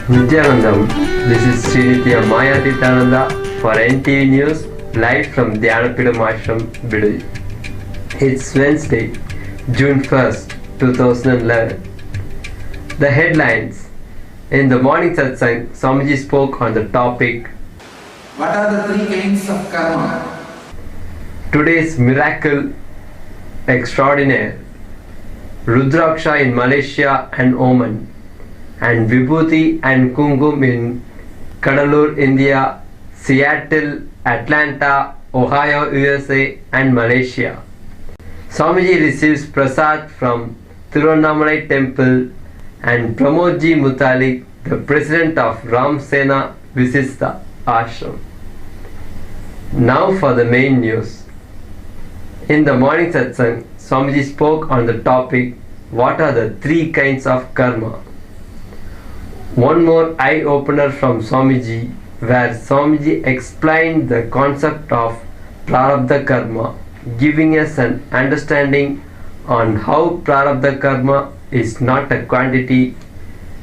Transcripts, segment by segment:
Nityanandam. This is Srinitya Mayatitananda for NTV News, live from Dhyanapidam Ashram, Bidui. It's Wednesday, June 1st, 2011. The headlines. In the morning satsang, Swamiji spoke on the topic, what are the three kinds of karma? Today's miracle extraordinaire, Rudraksha in Malaysia and Oman, and Vibhuti and Kungum in Kadalur, India, Seattle, Atlanta, Ohio, USA and Malaysia. Swamiji receives prasad from Tiruvannamalai temple and Pramodji Mutalik, the president of Ram Sena, visits the ashram. Now for the main news. In the morning satsang, Swamiji spoke on the topic, what are the three kinds of karma? One more eye-opener from Swamiji, where Swamiji explained the concept of prarabdha karma, giving us an understanding on how prarabdha karma is not a quantity,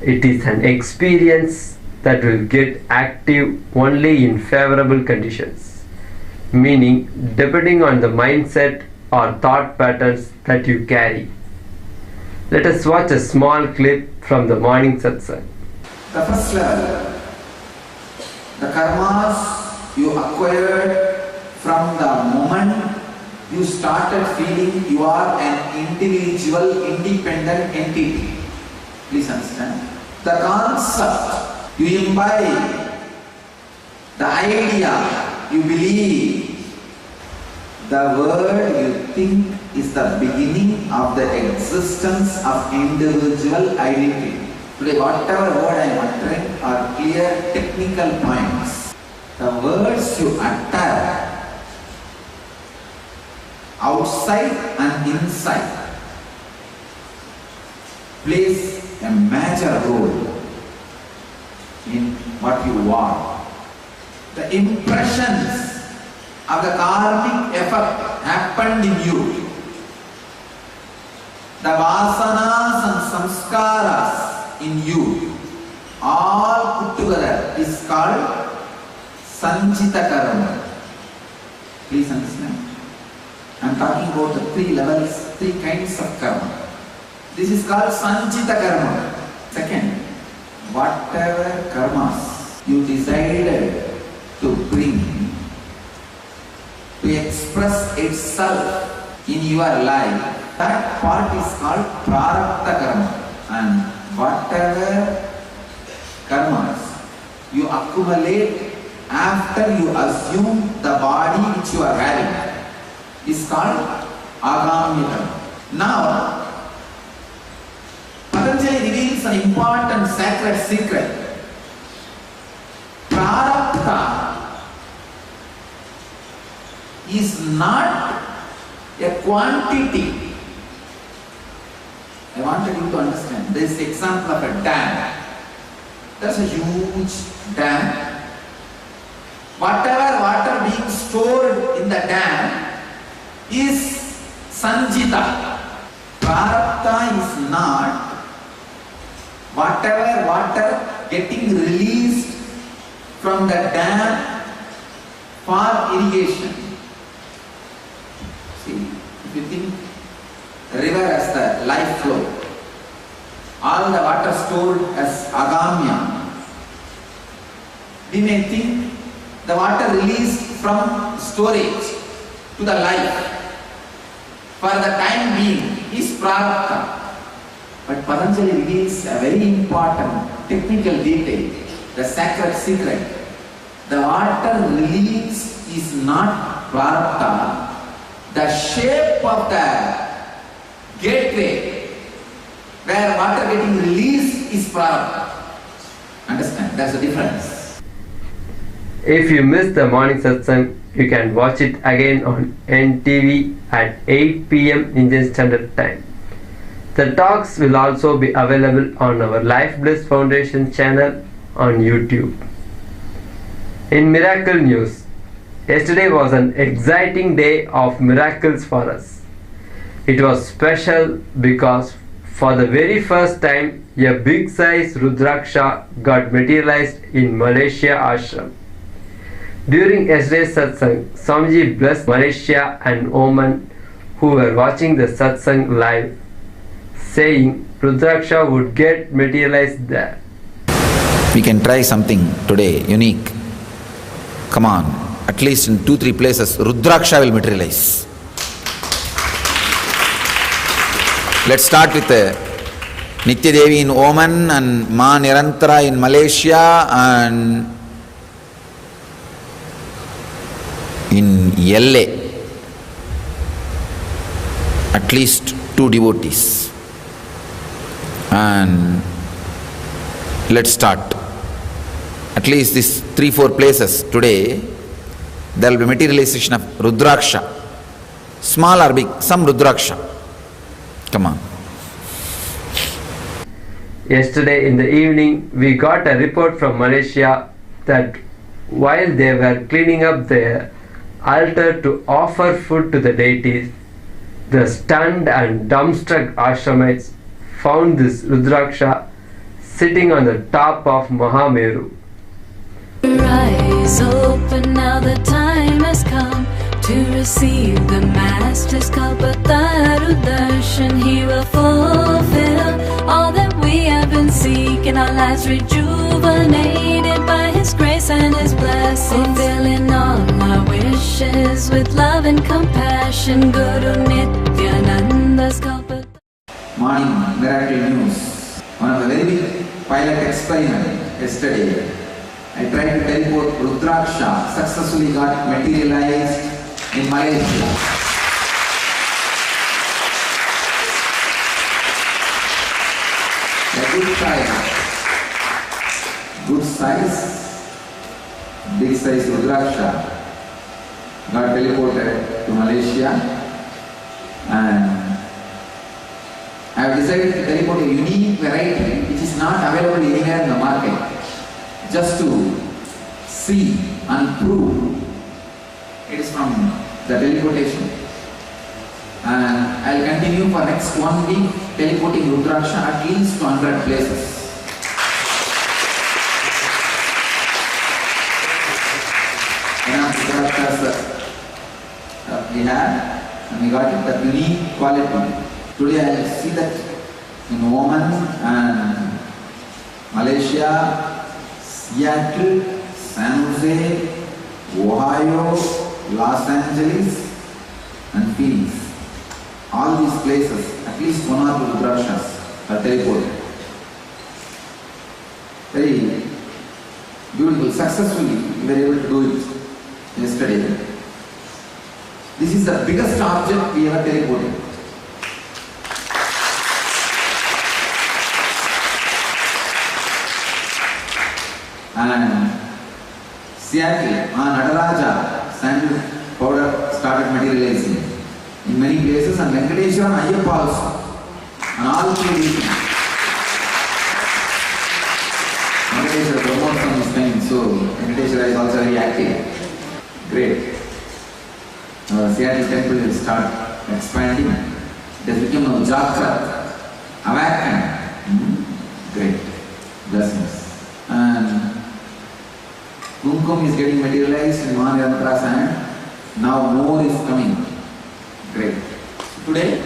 it is an experience that will get active only in favorable conditions, meaning depending on the mindset or thought patterns that you carry. Let us watch a small clip from the morning satsang. The first level, the karmas you acquired from the moment you started feeling you are an individual, independent entity. Please understand. The concept you imbibe, the idea you believe, the word you think is the beginning of the existence of individual identity. Today, whatever word I am uttering are clear technical points. The words you utter outside and inside plays a major role in what you are. The impressions of the karmic effect happened in you. The vasanas and samskaras in you, all put together, is called sanchita karma. Please understand. I am talking about the three levels, three kinds of karma. This is called sanchita karma. Second, whatever karmas you decided to bring to express itself in your life, that part is called prarabdha karma. And whatever karmas you accumulate after you assume the body which you are having is called agami karma. Now, Patanjali reveals an important sacred secret. Prarabdha is not a quantity. I wanted you to understand. There is the example of a dam. There is a huge dam. Whatever water being stored in the dam is sanjita. Prarabdha is not whatever water getting released from the dam for irrigation. See, if you think river as the life flow, all the water stored as agamya, we may think the water released from storage to the life for the time being is prarabdha. But Patanjali reveals a very important technical detail, the sacred secret. The water release is not prarabdha. The shape of the gateway where water getting released is prarabdha. Understand? That's the difference. If you missed the morning satsang, you can watch it again on NTV at 8 p.m. Indian Standard Time. The talks will also be available on our Life Bliss Foundation channel on YouTube. In miracle news, yesterday was an exciting day of miracles for us. It was special because For the very first time, a big size Rudraksha got materialized in Malaysia ashram. During yesterday's satsang, Swamiji blessed Malaysia and Oman who were watching the satsang live, saying Rudraksha would get materialized there. We can try something today, unique. Come on, at least in 2-3 places, Rudraksha will materialize. Let's start with Nitya Devi in Oman and Ma Nirantara in Malaysia and in LA. At least 2 devotees. And let's start. At least these 3-4 places today, there will be materialization of Rudraksha. Small or big, some Rudraksha. Come on. Yesterday in the evening, we got a report from Malaysia that while they were cleaning up their altar to offer food to the deities, the stunned and dumbstruck ashramites found this Rudraksha sitting on the top of Mahameru. Your eyes open, now the time has come to receive the Master's Kalpataru Darshan. He will fulfill all that we have been seeking, our lives rejuvenated by His grace and His blessing, fulfilling all our wishes with love and compassion. Guru Nityananda's Kalpataru. Morning miracle news. One of the very big pilot experiment yesterday. I tried to teleport Rudraksha, successfully got materialized in Malaysia. A good size, big size Rudraksha got teleported to Malaysia, and I have decided to teleport a unique variety which is not available anywhere in the market, just to see and prove it is from the teleportation. And I will continue for next 1 week teleporting Rudraksha at least to 100 places. Enough Rudrakshas we had, and we got that unique quality. Today I will see that in Oman and Malaysia, Seattle, San Jose, Ohio, Los Angeles and Phoenix. All these places, at least 1 or 2 Rudrakshas are teleported. Very beautiful. Successfully we were able to do it yesterday. This is the biggest object we ever teleported. And Seattle, Nadaraja sandal powder started materializing in many places, and Venkateshwara and Ayyappa also, and all 3 regions. Venkateshwara promotes on his time, so Venkateshwara is also very active. Great. Seattle temple will start expanding. It has become a Jagrat, awakened. Great. Blessings. And Kumkum is getting materialized in Mahayantra's hand. Now more is coming. Great. Today,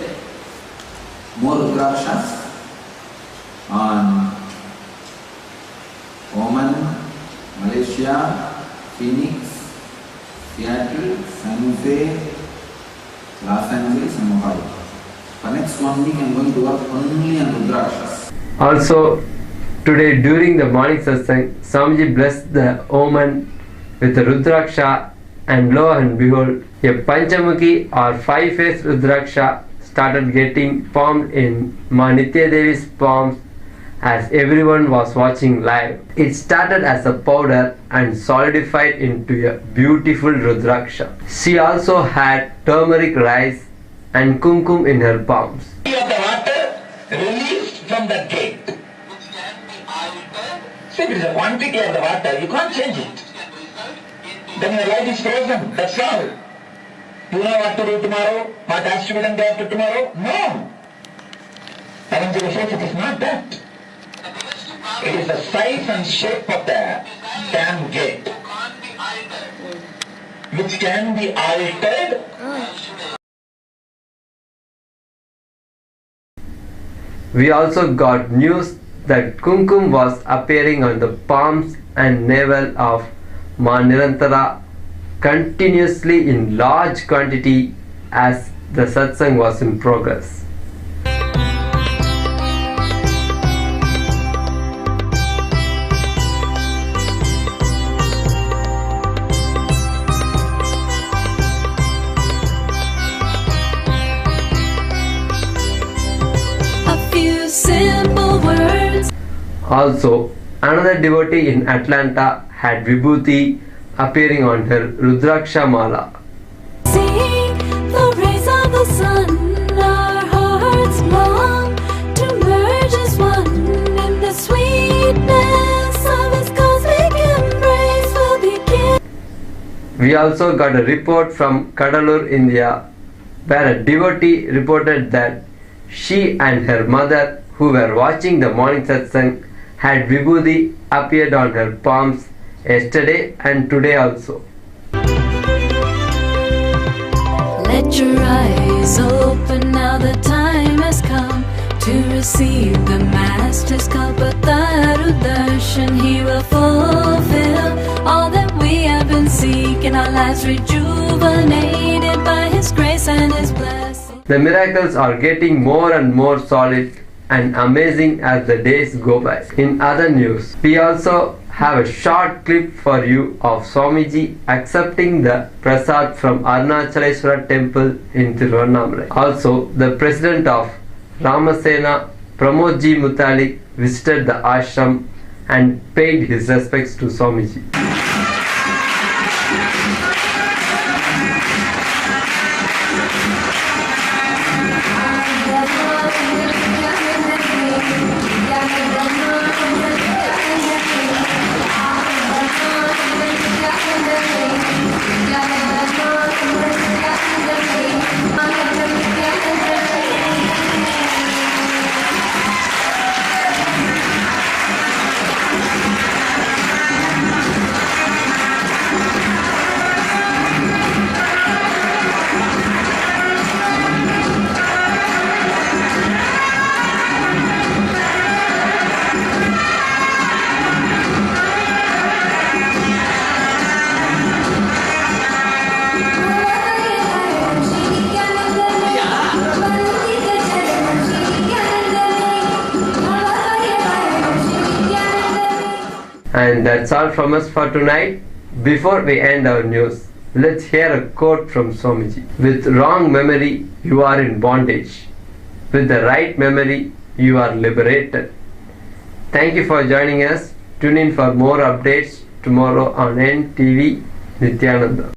more Rudrakshas on Oman, Malaysia, Phoenix, Seattle, San Jose, Los Angeles and Ohio. For next 1 week I am going to work only on Rudrakshas. Also, today during the morning satsang, Swamiji blessed the Oman with the Rudraksha, and lo and behold, a Panchamukhi or 5-faced Rudraksha started getting formed in Ma Nitya Devi's palms as everyone was watching live. It started as a powder and solidified into a beautiful Rudraksha. She also had turmeric rice and kumkum in her palms. Of the water released from the gate. See, there is a quantity of the water, you can't change it. Then your life is frozen, that's all. You know what to do tomorrow, what has to be done day after tomorrow? No. Patanjali says it is not that. It is the size and shape of the dam gate which can be altered. We also got news that Kumkum was appearing on the palms and navel of Ma Nirantara continuously in large quantity as the satsang was in progress. Simple words. Also, another devotee in Atlanta had Vibhuti appearing on her Rudraksha Mala. See the rays of the sun, our hearts long to merge as one in the sweetness of His cosmic embrace will begin. We also got a report from Kadalur, India, where a devotee reported that she and her mother, who were watching the morning satsang, had Vibhuti appeared on her palms yesterday and today also. Let your eyes open now, the time has come to receive the Master's Kalpataru Darshan. He will fulfill all that we have been seeking, our lives rejuvenated by His grace and His blessing. The miracles are getting more and more solid and amazing as the days go by. In other news, we also have a short clip for you of Swamiji accepting the prasad from Arunachaleswara temple in Tiruvannamalai. Also, the president of Ramasena, Pramodji Mutali, visited the ashram and paid his respects to Swamiji. And that's all from us for tonight. Before we end our news, let's hear a quote from Swamiji. With wrong memory, you are in bondage. With the right memory, you are liberated. Thank you for joining us. Tune in for more updates tomorrow on NTV Nityananda.